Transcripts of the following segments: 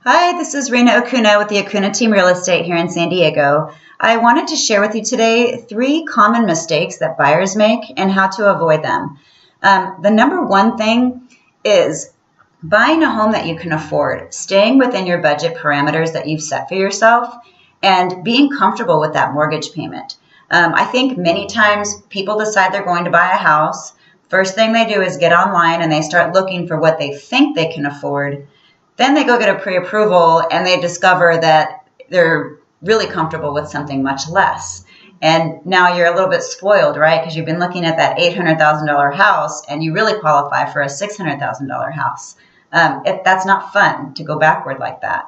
Hi, this is Reina Okuna with the Okuna Team Real Estate here in San Diego. I wanted to share with you today 3 common mistakes that buyers make and how to avoid them. The number one thing is buying a home that you can afford, staying within your budget parameters that you've set for yourself, and being comfortable with that mortgage payment. I think many times people decide they're going to buy a house. First thing they do is get online and they start looking for what they think they can afford. Then they go get a pre-approval and they discover that they're really comfortable with something much less. And now you're a little bit spoiled, right? Because you've been looking at that $800,000 house and you really qualify for a $600,000 house. That's not fun to go backward like that.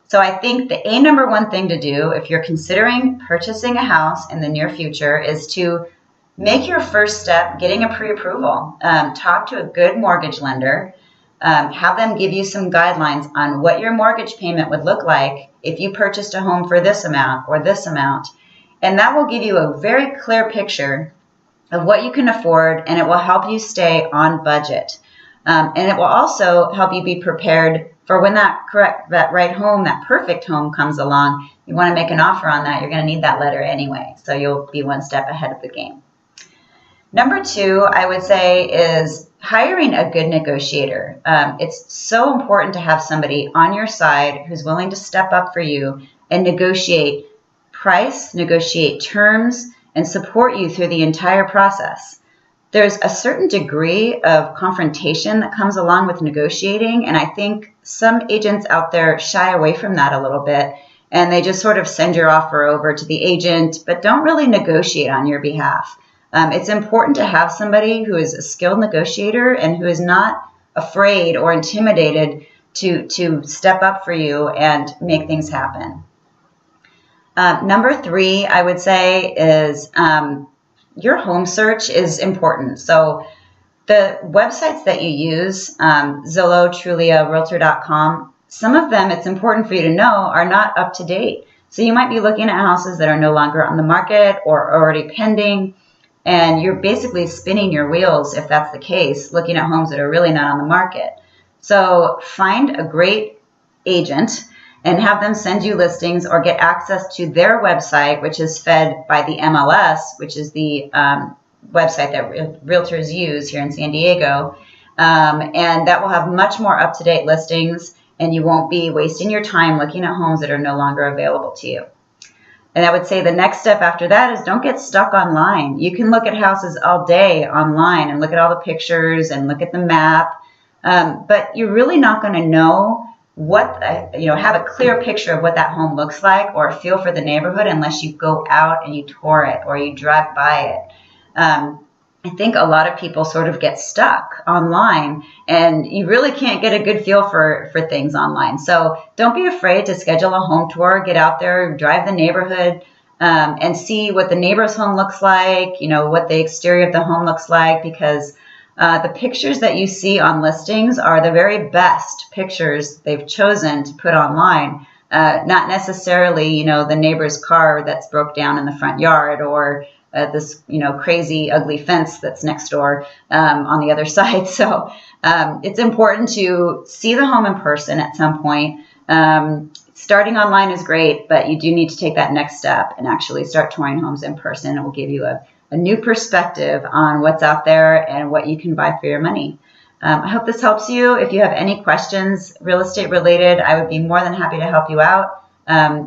So I think the number one thing to do if you're considering purchasing a house in the near future is to make your first step getting a pre-approval. Talk to a good mortgage lender. Have them give you some guidelines on what your mortgage payment would look like if you purchased a home for this amount or this amount. And that will give you a very clear picture of what you can afford, and it will help you stay on budget. And it will also help you be prepared for when that right home, that perfect home comes along. You want to make an offer on that, you're going to need that letter anyway. So you'll be one step ahead of the game. Number 2, I would say, is hiring a good negotiator. It's so important to have somebody on your side who's willing to step up for you and negotiate price, negotiate terms, and support you through the entire process. There's a certain degree of confrontation that comes along with negotiating, and I think some agents out there shy away from that a little bit, and they just sort of send your offer over to the agent, but don't really negotiate on your behalf. It's important to have somebody who is a skilled negotiator and who is not afraid or intimidated to step up for you and make things happen. Number 3, I would say, is your home search is important. So the websites that you use, Zillow, Trulia, Realtor.com, some of them, it's important for you to know, are not up to date. So you might be looking at houses that are no longer on the market or already pending. And you're basically spinning your wheels, if that's the case, looking at homes that are really not on the market. So find a great agent and have them send you listings or get access to their website, which is fed by the MLS, which is the website that realtors use here in San Diego. And that will have much more up-to-date listings, and you won't be wasting your time looking at homes that are no longer available to you. And I would say the next step after that is don't get stuck online. You can look at houses all day online and look at all the pictures and look at the map, but you're really not going to know have a clear picture of what that home looks like or a feel for the neighborhood unless you go out and you tour it or you drive by it. I think a lot of people sort of get stuck online, and you really can't get a good feel for things online. So don't be afraid to schedule a home tour, get out there, drive the neighborhood, and see what the neighbor's home looks like, what the exterior of the home looks like, because the pictures that you see on listings are the very best pictures they've chosen to put online. Not necessarily, the neighbor's car that's broke down in the front yard or this, crazy, ugly fence that's next door on the other side. So it's important to see the home in person at some point. Starting online is great, but you do need to take that next step and actually start touring homes in person. It will give you a new perspective on what's out there and what you can buy for your money. I hope this helps you. If you have any questions real estate related, I would be more than happy to help you out.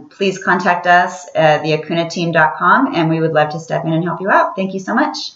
Please contact us at theokunateam.com, and we would love to step in and help you out. Thank you so much.